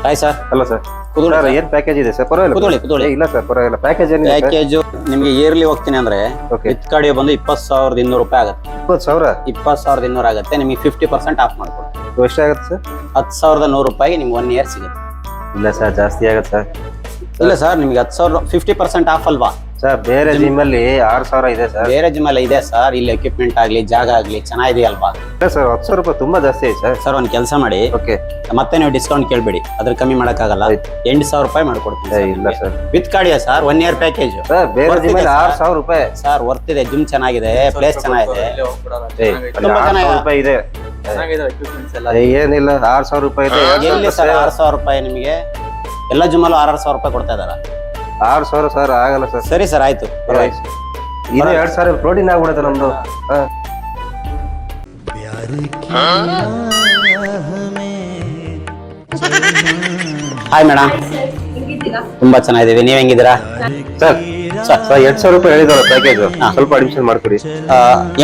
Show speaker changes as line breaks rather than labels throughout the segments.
Hi sir.
ಅಲ್ಲ sir
ಕುದುರೆ
sir ಏನ್ ಪ್ಯಾಕೇಜ್ ಇದೆ ಸರ್? ಪರವಾಗಿಲ್ಲ
ಕುದುರೆ
ಇಲ್ಲ ಸರ್ ಪರವಾಗಿಲ್ಲ. ಪ್ಯಾಕೇಜ್ ಏನಿದೆ ಸರ್?
ಪ್ಯಾಕೇಜು ನಿಮಗೆ ಇಯರ್ಲಿ ಹೋಗ್ತೀನಿ ಅಂದ್ರೆ
Okay.
ವಿತ್ ಗಾಡಿ ಬಂದು 20,200 ರೂಪಾಯಿ ಆಗುತ್ತೆ.
20,000
20,200 ಆಗುತ್ತೆ. ನಿಮಗೆ 50% ಆಫ್ ಮಾಡ್ಕೊಡ್ತೀವಿ.
ಎಷ್ಟಾಗುತ್ತೆ ಸರ್?
10,100 ರೂಪಾಯಿಗೆ ನಿಮ್ಗೆ 1 ಇಯರ್ ಸಿಗುತ್ತೆ.
ಇಲ್ಲ ಸರ್ ಜಾಸ್ತಿ ಆಗುತ್ತೆ ಸರ್.
ಇಲ್ಲ ಸರ್, ನಿಮ್ಗೆ 10,000 50% ಆಫ್ ಅಲ್ವಾ
ಸರ್ ಬೇರೆ ಜಿಮ್ ಅಲ್ಲಿ 6,000 ಇದೆ ಸರ್.
ಬೇರೆ ಜಿಮ್ ಎಲ್ಲ ಇದೆ ಸರ್. ಇಲ್ಲಿ ಎಕ್ವಿಪ್ಮೆಂಟ್ ಆಗ್ಲಿ ಜಾಗ ಆಗ್ಲಿ ಚೆನ್ನಾಗಿದೆಯಲ್ವಾ
ಇಲ್ಲ ಸರ್ 10,000 ರೂಪಾಯಿ ತುಂಬಾ ಜಾಸ್ತಿ ಆಯ್ತು ಸರ್.
ಸರ್. ಒಂದು ಕೆಲಸ ಮಾಡಿ,
ಓಕೆ
ಮತ್ತೆ ನೀವು ಡಿಸ್ಕೌಂಟ್ ಕೇಳಬೇಡಿ, ಅದ್ರ ಕಮ್ಮಿ ಮಾಡಕ್ಕಾಗಲ್ಲ. 8,000 ರೂಪಾಯಿ ಮಾಡ್ಕೊಡ್ತೀನಿ
ಇಲ್ಲ ಸರ್.
ವಿತ್ ಗಾಡಿಯ ಸರ್ 1 ಇಯರ್ ಪ್ಯಾಕೇಜ್.
ಸರ್ ಬೇರೆ ಜಿಮ್ ಅಲ್ಲಿ 6,000 ರೂಪಾಯಿ
ಸರ್ ವರ್ತ್ ಇದೆ. ಜಿಮ್ ಚೆನ್ನಾಗಿದೆ, ಪ್ಲೇಸ್ ಚೆನ್ನಾಗಿದೆ, ತುಂಬಾ
6,000
ಚೆನ್ನಾಗಿದೆ.
ರೂಪಾಯಿ ಇದೆ. ಏನಿಲ್ಲ 6,000 ರೂಪಾಯಿ ಇದೆ.
ಎಲ್ಲಿ ಸರ್ 6,000 ರೂಪಾಯಿ ನಿಮಗೆ? ಎಲ್ಲ ಜಿಮ್ಮಲ್ಲೂ 6,000 ರೂಪಾಯಿ ಕೊಡ್ತಾ ಇದಾರ.
6,000 ಸರ್ ಆಗಲ್ಲ ಸರ್.
ಸರಿ ಸರ್, ಆಯ್ತು.
ಇದು 2,000 ಪ್ರೋಟೀನ್ ಆಗ್ಬಿಡುತ್ತೆ ನಮ್ದು.
ಹಾಯ್ ಮೇಡಮ್, ತುಂಬಾ ಚೆನ್ನಾಗಿದ್ದೀವಿ. ನೀವ್ ಹೆಂಗಿದ್ದೀರಾ
ಸರ್? ಸರ್ 2,000 ರೂಪಾಯಿ ಹೇಳಿದಾರೆ ಪ್ಯಾಕೇಜ್. ಸ್ವಲ್ಪ ಅಡ್ಮಿಷನ್ ಮಾಡ್ಕೊಡಿ.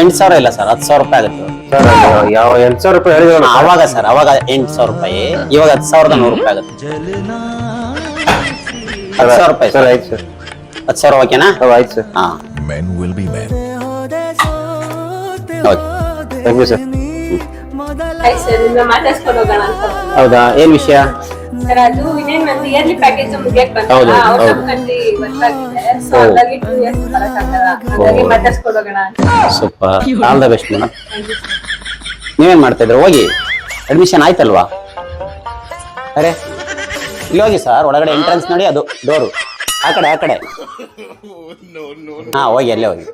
8,000 ಇಲ್ಲ ಸರ್, 10,000 ರೂಪಾಯಿ ಆಗುತ್ತೆ
ಸರ್. ಯಾವ 8,000 ರೂಪಾಯಿ ಹೇಳಿದಾರೆ
ಅವಾಗ ಸರ್, ಅವಾಗ 8,000 ರೂಪಾಯಿ, ಇವಾಗ 10,100 ರೂಪಾಯಿ ಆಗುತ್ತೆ. 10,000 ರೂಪಾಯಿ
ಸರ್. ಆಯ್ತು ಸರ್.
10,000 ಓಕೆನಾ?
ಆಯ್ತು ಸರ್.
ಹಾ
Men will be men.
Okay,
thank you sir.
Sir ನಿಮ್ನ ಮಾತಾಡ್ಸ್ಕೊಂಡು ಹೋಗೋಣ ಅಂತ ಬಂದೆ.
ಹೌದಾ? ಏನ್ ವಿಷಯ?
ಸರ್ ಅದು ಇನ್ನೇನ್ ನಂದು ಇಯರ್ಲಿ ಪ್ಯಾಕೇಜ್ ಮುಗಿಯಕ್
ಹೌದು,
ಬಂತಲ್ಲ, ಔಟ್
ಹೌದು.
ಆಫ್ ಕಂಟ್ರಿ ಗೊತ್ತಾಗಿದೆ. ಸೊ ಹಾಗಾಗಿ 2 ಇಯರ್ಸ್ ಬರಕ್ಕಾಗಲ್ಲ, ಹಾಗಾಗಿ ಮಾತಾಡ್ಸ್ಕೊಂಡು ಹೋಗೋಣ ಅಂತ.
Super, all the best madam. ನೀವೇನ್ ಮಾಡ್ತಾ ಇದ್ರು? ಹೋಗಿ ಅಡ್ಮಿಷನ್ ಆಯ್ತಲ್ವಾ? ಅರೆ ಇಲ್ಲಿ ಹೋಗಿ ಸರ್, ಒಳಗಡೆ ಎಂಟ್ರೆನ್ಸ್ ನೋಡಿ, ಅದು ಡೋರು ಆ ಕಡೆ ಹಾ ಹೋಗಿ, ಅಲ್ಲೇ ಹೋಗಿ.